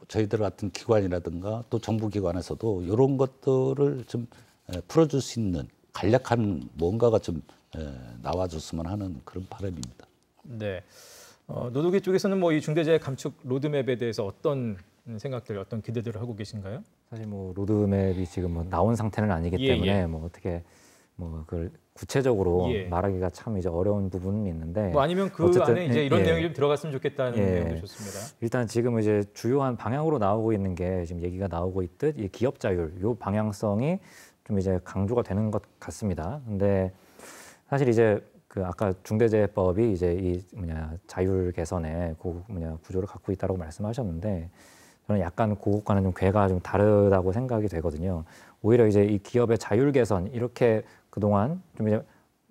저희들 같은 기관이라든가 또 정부기관에서도 이런 것들을 좀 풀어줄 수 있는 간략한 뭔가가 좀 나와줬으면 하는 그런 바람입니다. 네. 노조계 쪽에서는 뭐 이 중대재해 감축 로드맵에 대해서 어떤 생각들, 어떤 기대들을 하고 계신가요? 사실 뭐 로드맵이 지금 뭐 나온 상태는 아니기 때문에 뭐 어떻게 뭐 그걸 구체적으로 말하기가 참 이제 어려운 부분은 있는데, 뭐 아니면 그 어쨌든, 안에 이제 이런 내용이 좀 들어갔으면 좋겠다는 내용도 좋습니다. 일단 지금 이제 주요한 방향으로 나오고 있는 게 지금 얘기가 나오고 있듯 이 기업 자율, 요 방향성이 좀 이제 강조가 되는 것 같습니다. 근데 사실 이제 그 아까 중대재해법이 이제 이 자율 개선의 구조를 갖고 있다고 말씀하셨는데, 저는 약간 그것과는 좀 궤가 좀 다르다고 생각이 되거든요. 오히려 이제 이 기업의 자율 개선, 이렇게 그동안 좀 이제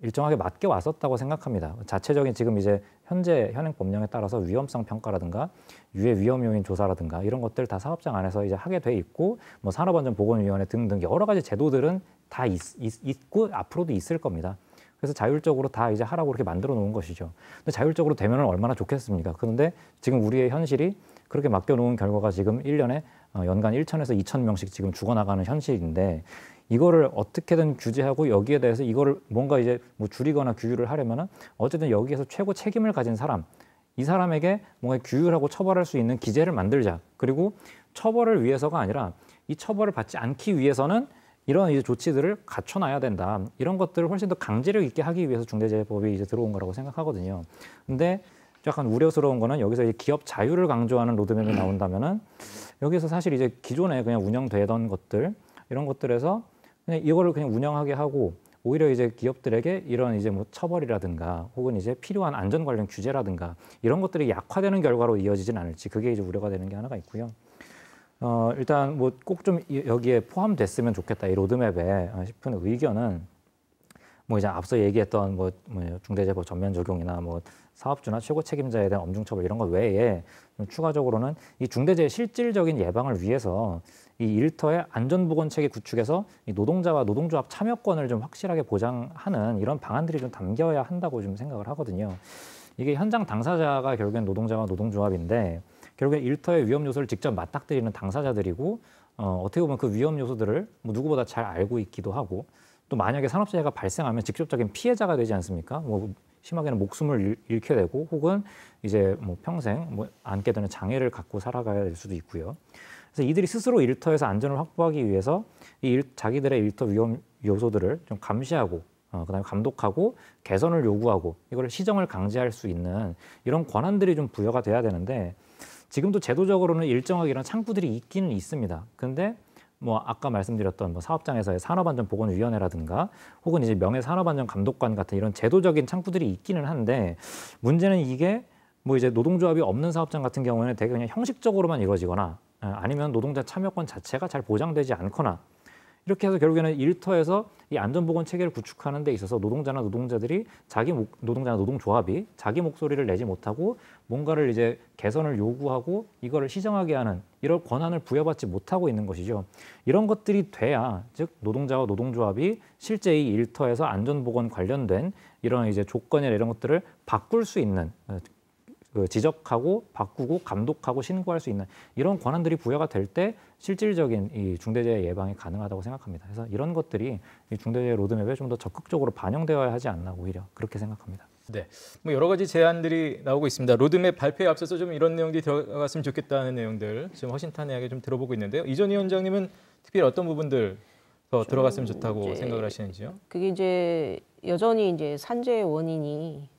일정하게 맞게 왔었다고 생각합니다. 자체적인 지금 이제 현재 현행 법령에 따라서 위험성 평가라든가 유해 위험 요인 조사라든가 이런 것들 다 사업장 안에서 이제 하게 돼 있고, 뭐 산업안전보건위원회 등등 여러 가지 제도들은 다 있고 앞으로도 있을 겁니다. 그래서 자율적으로 다 이제 하라고 그렇게 만들어 놓은 것이죠. 근데 자율적으로 되면 얼마나 좋겠습니까? 그런데 지금 우리의 현실이 그렇게 맡겨놓은 결과가 지금 1년에 연간 1,000에서 2,000명씩 지금 죽어나가는 현실인데, 이거를 어떻게든 규제하고 여기에 대해서 이거를 뭔가 이제 뭐 줄이거나 규율을 하려면은 어쨌든 여기에서 최고 책임을 가진 사람, 이 사람에게 뭔가 규율하고 처벌할 수 있는 기제를 만들자. 그리고 처벌을 위해서가 아니라 이 처벌을 받지 않기 위해서는 이런 이제 조치들을 갖춰놔야 된다. 이런 것들을 훨씬 더 강제력 있게 하기 위해서 중대재해법이 이제 들어온 거라고 생각하거든요. 근데 약간 우려스러운 거는 여기서 이제 기업 자율을 강조하는 로드맵이 나온다면은 여기서 사실 이제 기존에 그냥 운영되던 것들, 이런 것들에서 그냥 이거를 그냥 운영하게 하고, 오히려 이제 기업들에게 이런 이제 뭐 처벌이라든가 혹은 이제 필요한 안전 관련 규제라든가 이런 것들이 약화되는 결과로 이어지진 않을지, 그게 이제 우려가 되는 게 하나가 있고요. 일단 뭐 꼭 좀 여기에 포함됐으면 좋겠다, 이 로드맵에 싶은 의견은 뭐 이제 앞서 얘기했던 뭐 중대재해법 전면 적용이나 뭐 사업주나 최고 책임자에 대한 엄중 처벌 이런 것 외에 좀 추가적으로는 이 중대재해 실질적인 예방을 위해서 이 일터의 안전보건 체계 구축에서 이 노동자와 노동조합 참여권을 좀 확실하게 보장하는 이런 방안들이 좀 담겨야 한다고 좀 생각을 하거든요. 이게 현장 당사자가 결국엔 노동자와 노동조합인데, 결국엔 일터의 위험 요소를 직접 맞닥뜨리는 당사자들이고, 어떻게 보면 그 위험 요소들을 뭐 누구보다 잘 알고 있기도 하고, 또 만약에 산업재해가 발생하면 직접적인 피해자가 되지 않습니까? 뭐 심하게는 목숨을 잃게 되고, 혹은 이제 뭐 평생 뭐 안게 되는 장애를 갖고 살아가야 될 수도 있고요. 그래서 이들이 스스로 일터에서 안전을 확보하기 위해서 자기들의 일터 위험 요소들을 좀 감시하고, 그다음에 감독하고 개선을 요구하고 이걸 시정을 강제할 수 있는 이런 권한들이 좀 부여가 돼야 되는데, 지금도 제도적으로는 일정하게 이런 창구들이 있기는 있습니다. 근데 뭐 아까 말씀드렸던 뭐 사업장에서의 산업안전보건위원회라든가 혹은 이제 명예산업안전감독관 같은 이런 제도적인 창구들이 있기는 한데, 문제는 이게 뭐 이제 노동조합이 없는 사업장 같은 경우에는 되게 그냥 형식적으로만 이루어지거나, 아니면 노동자 참여권 자체가 잘 보장되지 않거나, 이렇게 해서 결국에는 일터에서 이 안전보건 체계를 구축하는 데 있어서 노동자들이 노동자나 노동조합이 자기 목소리를 내지 못하고 뭔가를 이제 개선을 요구하고 이거를 시정하게 하는 이런 권한을 부여받지 못하고 있는 것이죠. 이런 것들이 돼야 즉 노동자와 노동조합이 실제 이 일터에서 안전보건 관련된 이런 이제 조건이나 이런 것들을 바꿀 수 있는 지적하고 바꾸고 감독하고 신고할 수 있는 이런 권한들이 부여가 될 때 실질적인 이 중대재해 예방이 가능하다고 생각합니다. 그래서 이런 것들이 이 중대재해 로드맵에 좀 더 적극적으로 반영되어야 하지 않나 오히려 그렇게 생각합니다. 네, 뭐 여러 가지 제안들이 나오고 있습니다. 로드맵 발표에 앞서서 좀 이런 내용들이 들어갔으면 좋겠다는 내용들 지금 허심탄회하게 좀 들어보고 있는데요. 이전 위원장님은 특별히 어떤 부분들 더 들어갔으면 좋다고 생각을 하시는지요? 그게 이제 여전히 이제 산재의 원인이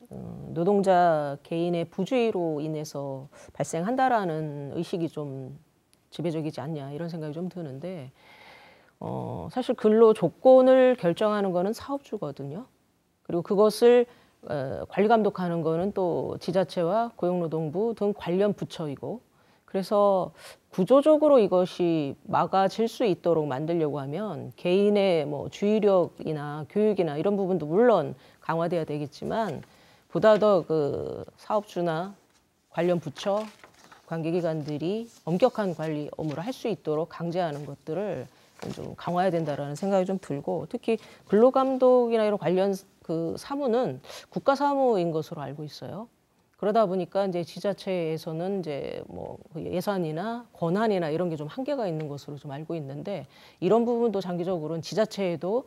노동자 개인의 부주의로 인해서 발생한다라는 의식이 좀 지배적이지 않냐 이런 생각이 좀 드는데 사실 근로 조건을 결정하는 거는 사업주거든요. 그리고 그것을 관리 감독하는 거는 또 지자체와 고용노동부 등 관련 부처이고 그래서 구조적으로 이것이 막아질 수 있도록 만들려고 하면 개인의 뭐 주의력이나 교육이나 이런 부분도 물론 강화돼야 되겠지만 보다 더 그 사업주나 관련 부처 관계기관들이 엄격한 관리 업무를 할 수 있도록 강제하는 것들을 좀 강화해야 된다라는 생각이 좀 들고 특히 근로감독이나 이런 관련 그 사무는 국가 사무인 것으로 알고 있어요. 그러다 보니까 이제 지자체에서는 이제 뭐 예산이나 권한이나 이런 게 좀 한계가 있는 것으로 좀 알고 있는데 이런 부분도 장기적으로는 지자체에도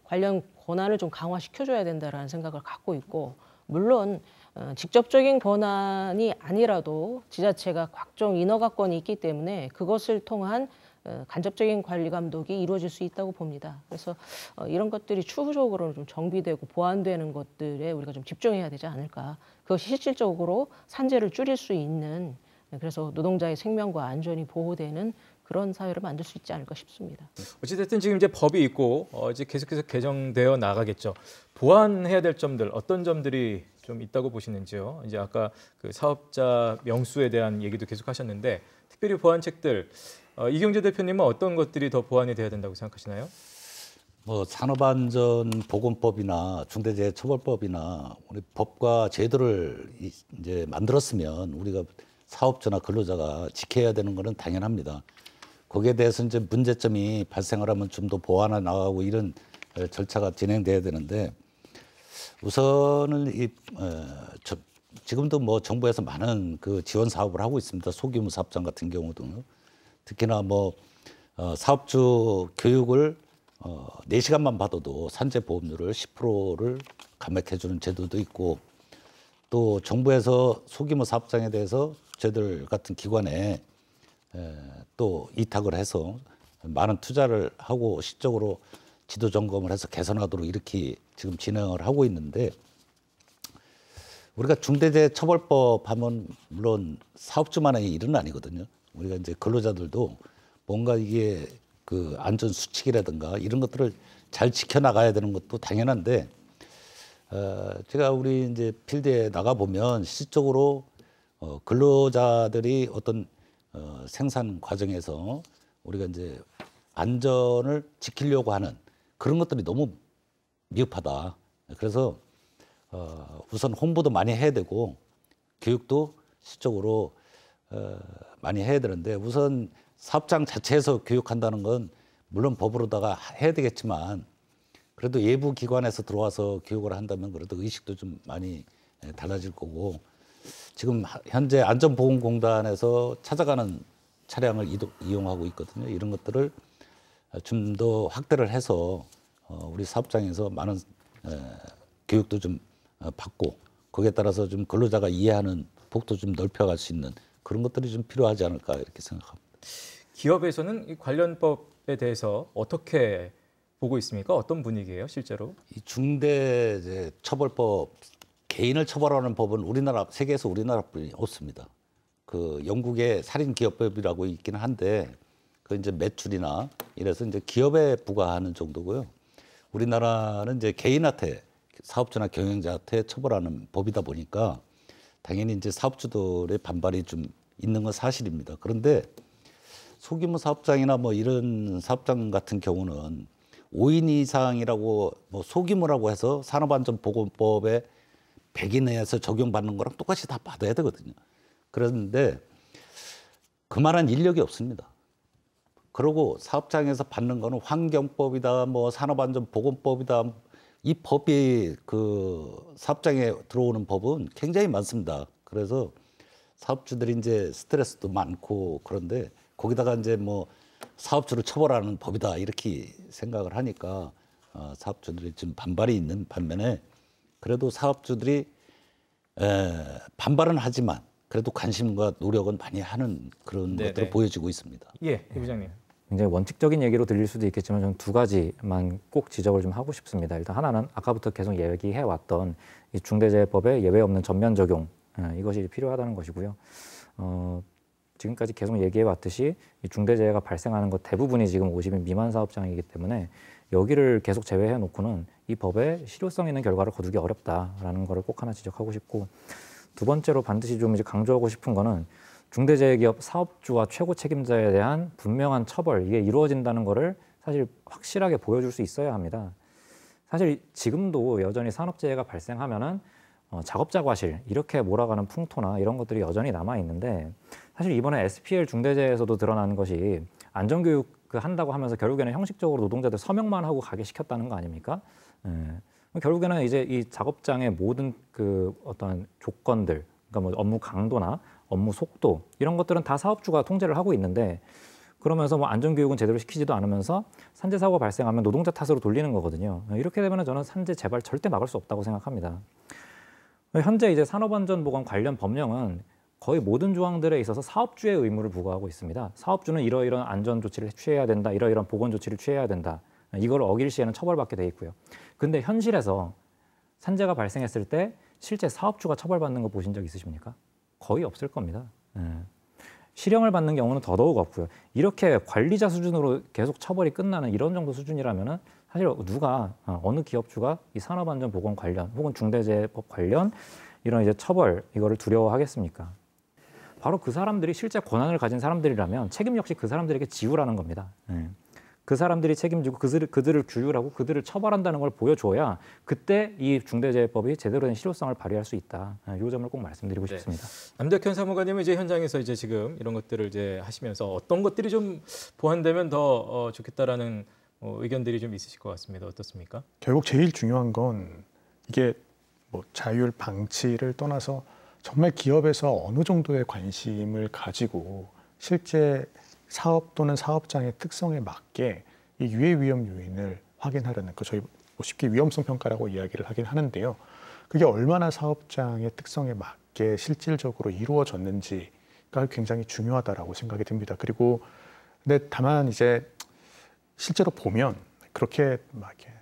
관련 권한을 좀 강화시켜줘야 된다라는 생각을 갖고 있고 물론 직접적인 권한이 아니라도 지자체가 각종 인허가권이 있기 때문에 그것을 통한 간접적인 관리 감독이 이루어질 수 있다고 봅니다. 그래서 이런 것들이 추후적으로 좀 정비되고 보완되는 것들에 우리가 좀 집중해야 되지 않을까. 그것이 실질적으로 산재를 줄일 수 있는 그래서 노동자의 생명과 안전이 보호되는 그런 사회를 만들 수 있지 않을까 싶습니다. 어찌됐든 지금 이제 법이 있고 이제 계속해서 개정되어 나가겠죠. 보완해야 될 점들 어떤 점들이 좀 있다고 보시는지요? 이제 아까 그 사업자 명수에 대한 얘기도 계속하셨는데 특별히 보완책들 이경재 대표님은 어떤 것들이 더 보완이 돼야 된다고 생각하시나요? 뭐 산업안전보건법이나 중대재해처벌법이나 우리 법과 제도를 이제 만들었으면 우리가 사업자나 근로자가 지켜야 되는 것은 당연합니다. 거기에 대해서 이제 문제점이 발생을 하면 좀 더 보완해 나가고 이런 절차가 진행돼야 되는데 우선은 지금도 뭐 정부에서 많은 그 지원 사업을 하고 있습니다. 소규모 사업장 같은 경우도 특히나 뭐 사업주 교육을 4시간만 받아도 산재 보험료를 10%를 감액해주는 제도도 있고 또 정부에서 소규모 사업장에 대해서 저희들 같은 기관에 또 이탁을 해서 많은 투자를 하고 시적으로 지도 점검을 해서 개선하도록 이렇게 지금 진행을 하고 있는데 우리가 중대재해처벌법 하면 물론 사업주만의 일은 아니거든요. 우리가 이제 근로자들도 뭔가 이게 그 안전 수칙이라든가 이런 것들을 잘 지켜나가야 되는 것도 당연한데 제가 우리 이제 필드에 나가 보면 실질적으로 근로자들이 어떤 생산 과정에서 우리가 이제 안전을 지키려고 하는 그런 것들이 너무 미흡하다. 그래서 우선 홍보도 많이 해야 되고 교육도 실적으로 많이 해야 되는데 우선 사업장 자체에서 교육한다는 건 물론 법으로다가 해야 되겠지만 그래도 외부 기관에서 들어와서 교육을 한다면 그래도 의식도 좀 많이 달라질 거고 지금 현재 안전보건공단에서 찾아가는 차량을 이용하고 있거든요. 이런 것들을 좀 더 확대를 해서 우리 사업장에서 많은 교육도 좀 받고 거기에 따라서 좀 근로자가 이해하는 폭도 좀 넓혀갈 수 있는 그런 것들이 좀 필요하지 않을까 이렇게 생각합니다. 기업에서는 이 관련법에 대해서 어떻게 보고 있습니까? 어떤 분위기예요, 실제로? 이 중대재해처벌법 개인을 처벌하는 법은 우리나라 세계에서 우리나라뿐이 없습니다. 그 영국의 살인기업법이라고 있기는 한데 그 이제 매출이나 이래서 이제 기업에 부과하는 정도고요. 우리나라는 이제 개인한테 사업주나 경영자한테 처벌하는 법이다 보니까 당연히 이제 사업주들의 반발이 좀 있는 건 사실입니다. 그런데 소규모 사업장이나 뭐 이런 사업장 같은 경우는 5인 이상이라고 뭐 소규모라고 해서 산업안전보건법에 100인 내에서 적용받는 거랑 똑같이 다 받아야 되거든요. 그런데 그만한 인력이 없습니다. 그리고 사업장에서 받는 거는 환경법이다, 뭐 산업안전보건법이다. 이 법이 그 사업장에 들어오는 법은 굉장히 많습니다. 그래서 사업주들이 이제 스트레스도 많고 그런데 거기다가 이제 뭐 사업주를 처벌하는 법이다 이렇게 생각을 하니까 사업주들이 좀 반발이 있는 반면에 그래도 사업주들이 반발은 하지만 그래도 관심과 노력은 많이 하는 그런 네네. 것들을 보여지고 있습니다. 예, 이 부장님. 굉장히 원칙적인 얘기로 들릴 수도 있겠지만 저는 두 가지만 꼭 지적을 좀 하고 싶습니다. 일단 하나는 아까부터 계속 얘기해 왔던 이 중대재해법의 예외 없는 전면 적용 이것이 필요하다는 것이고요. 지금까지 계속 얘기해 왔듯이 이 중대재해가 발생하는 것 대부분이 지금 50인 미만 사업장이기 때문에 여기를 계속 제외해 놓고는 이 법에 실효성 있는 결과를 거두기 어렵다라는 거를 꼭 하나 지적하고 싶고 두 번째로 반드시 좀 이제 강조하고 싶은 거는 중대재해기업 사업주와 최고 책임자에 대한 분명한 처벌 이게 이루어진다는 거를 사실 확실하게 보여줄 수 있어야 합니다. 사실 지금도 여전히 산업재해가 발생하면은 작업자 과실 이렇게 몰아가는 풍토나 이런 것들이 여전히 남아 있는데 사실 이번에 SPL 중대재해에서도 드러난 것이 안전교육 한다고 하면서 결국에는 형식적으로 노동자들 서명만 하고 가게 시켰다는 거 아닙니까? 결국에는 이제 이 작업장의 모든 그 어떤 조건들, 그러니까 뭐 업무 강도나 업무 속도 이런 것들은 다 사업주가 통제를 하고 있는데 그러면서 뭐 안전교육은 제대로 시키지도 않으면서 산재 사고가 발생하면 노동자 탓으로 돌리는 거거든요. 이렇게 되면 저는 산재 재발 절대 막을 수 없다고 생각합니다. 현재 이제 산업안전보건 관련 법령은 거의 모든 조항들에 있어서 사업주의 의무를 부과하고 있습니다. 사업주는 이러이러한 안전 조치를 취해야 된다, 이러이러한 보건 조치를 취해야 된다. 이걸 어길 시에는 처벌받게 돼 있고요. 근데 현실에서 산재가 발생했을 때 실제 사업주가 처벌받는 거 보신 적 있으십니까? 거의 없을 겁니다. 실형을 받는 경우는 더더욱 없고요. 이렇게 관리자 수준으로 계속 처벌이 끝나는 이런 정도 수준이라면은 사실 누가 어느 기업주가 이 산업안전보건 관련 혹은 중대재해법 관련 이런 이제 처벌 이거를 두려워하겠습니까? 바로 그 사람들이 실제 권한을 가진 사람들이라면 책임 역시 그 사람들에게 지우라는 겁니다. 그 사람들이 책임지고 그들을 규율하고 그들을 처벌한다는 걸 보여줘야 그때 이 중대재해법이 제대로 된 실효성을 발휘할 수 있다. 이 점을 꼭 말씀드리고 싶습니다. 남덕현 사무관님은 이제 현장에서 이제 지금 이런 것들을 이제 하시면서 어떤 것들이 좀 보완되면 더 좋겠다라는 의견들이 좀 있으실 것 같습니다. 어떻습니까? 결국 제일 중요한 건 이게 뭐 자율 방치를 떠나서 정말 기업에서 어느 정도의 관심을 가지고 실제 사업 또는 사업장의 특성에 맞게 이 유해 위험 요인을 확인하려는 거 저희 쉽게 위험성 평가라고 이야기를 하긴 하는데요. 그게 얼마나 사업장의 특성에 맞게 실질적으로 이루어졌는지가 굉장히 중요하다라고 생각이 듭니다. 그리고 근데 다만 이제 실제로 보면 그렇게 막 이렇게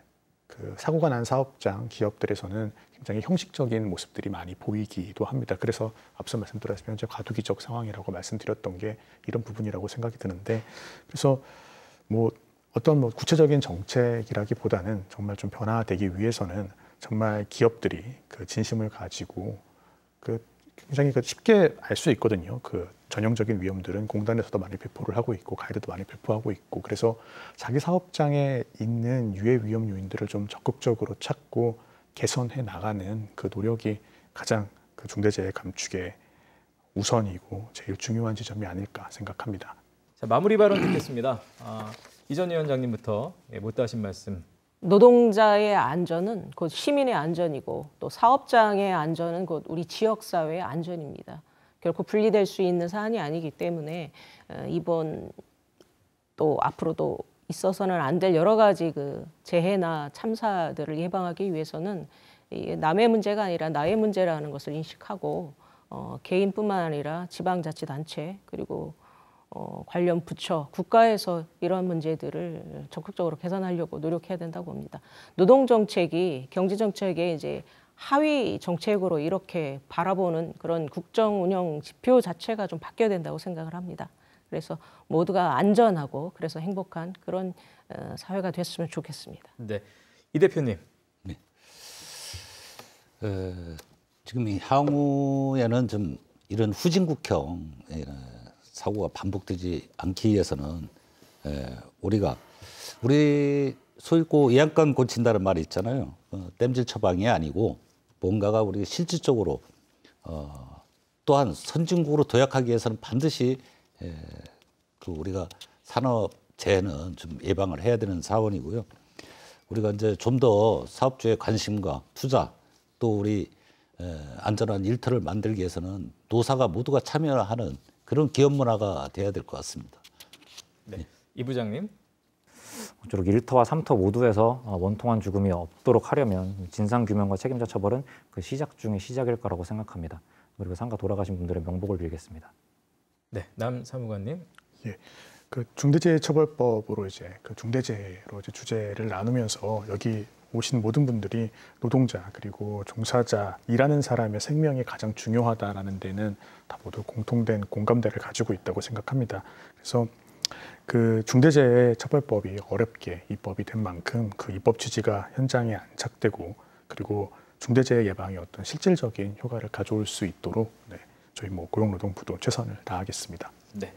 그 사고가 난 사업장 기업들에서는 굉장히 형식적인 모습들이 많이 보이기도 합니다. 그래서 앞서 말씀드렸지만 현재 과도기적 상황이라고 말씀드렸던 게 이런 부분이라고 생각이 드는데 그래서 뭐 어떤 뭐 구체적인 정책이라기보다는 정말 좀 변화되기 위해서는 정말 기업들이 그 진심을 가지고 그 굉장히 쉽게 알 수 있거든요. 그 전형적인 위험들은 공단에서도 많이 배포를 하고 있고 가이드도 많이 배포하고 있고 그래서 자기 사업장에 있는 유해 위험 요인들을 좀 적극적으로 찾고 개선해 나가는 그 노력이 가장 그 중대재해 감축의 우선이고 제일 중요한 지점이 아닐까 생각합니다. 자, 마무리 발언 듣겠습니다. 이전 위원장님부터 못다하신 말씀. 노동자의 안전은 곧 시민의 안전이고 또 사업장의 안전은 곧 우리 지역사회의 안전입니다. 결코 분리될 수 있는 사안이 아니기 때문에 이번 또 앞으로도 있어서는 안 될 여러 가지 그 재해나 참사들을 예방하기 위해서는 남의 문제가 아니라 나의 문제라는 것을 인식하고 개인뿐만 아니라 지방자치단체 그리고 관련 부처, 국가에서 이런 문제들을 적극적으로 개선하려고 노력해야 된다고 봅니다. 노동정책이 경제정책의 이제 하위 정책으로 이렇게 바라보는 그런 국정 운영 지표 자체가 좀 바뀌어야 된다고 생각을 합니다. 그래서 모두가 안전하고 그래서 행복한 그런 사회가 됐으면 좋겠습니다. 네, 이 대표님. 네. 지금 이 향후에는 좀 이런 후진국형 사고가 반복되지 않기 위해서는 우리 소잃고 이양간 고친다는 말이 있잖아요. 땜질 처방이 아니고 뭔가가 우리 실질적으로 또한 선진국으로 도약하기 위해서는 반드시 그 우리가 산업재해는 좀 예방을 해야 되는 사원이고요. 우리가 이제 좀 더 사업주의 관심과 투자 또 우리 안전한 일터를 만들기 위해서는 노사가 모두가 참여하는 그런 기업 문화가 돼야 될 것 같습니다. 네. 이 부장님. 모쪼록 1터와 3터 모두에서 원통한 죽음이 없도록 하려면 진상규명과 책임자 처벌은 그 시작 중의 시작일 거라고 생각합니다. 그리고 상가 돌아가신 분들의 명복을 빌겠습니다. 네, 남 사무관님. 예. 그 중대재해처벌법으로 이제 그 중대재해로 이제 주제를 나누면서 여기 오신 모든 분들이 노동자 그리고 종사자 일하는 사람의 생명이 가장 중요하다라는 데는 다 모두 공통된 공감대를 가지고 있다고 생각합니다. 그래서 그 중대재해처벌법이 어렵게 입법이 된 만큼 그 입법 취지가 현장에 안착되고 그리고 중대재해 예방에 어떤 실질적인 효과를 가져올 수 있도록 저희 고용노동부도 최선을 다하겠습니다. 네.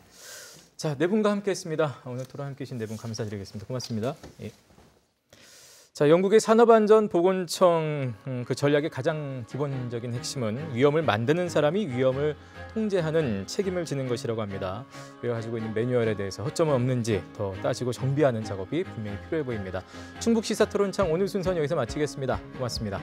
자, 네 분과 함께했습니다. 오늘 토론 함께해 주신 네 분 감사드리겠습니다. 고맙습니다. 예. 자, 영국의 산업안전보건청 그 전략의 가장 기본적인 핵심은 위험을 만드는 사람이 위험을 통제하는 책임을 지는 것이라고 합니다. 우리가 가지고 있는 매뉴얼에 대해서 허점은 없는지 더 따지고 정비하는 작업이 분명히 필요해 보입니다. 충북 시사토론창 오늘 순서는 여기서 마치겠습니다. 고맙습니다.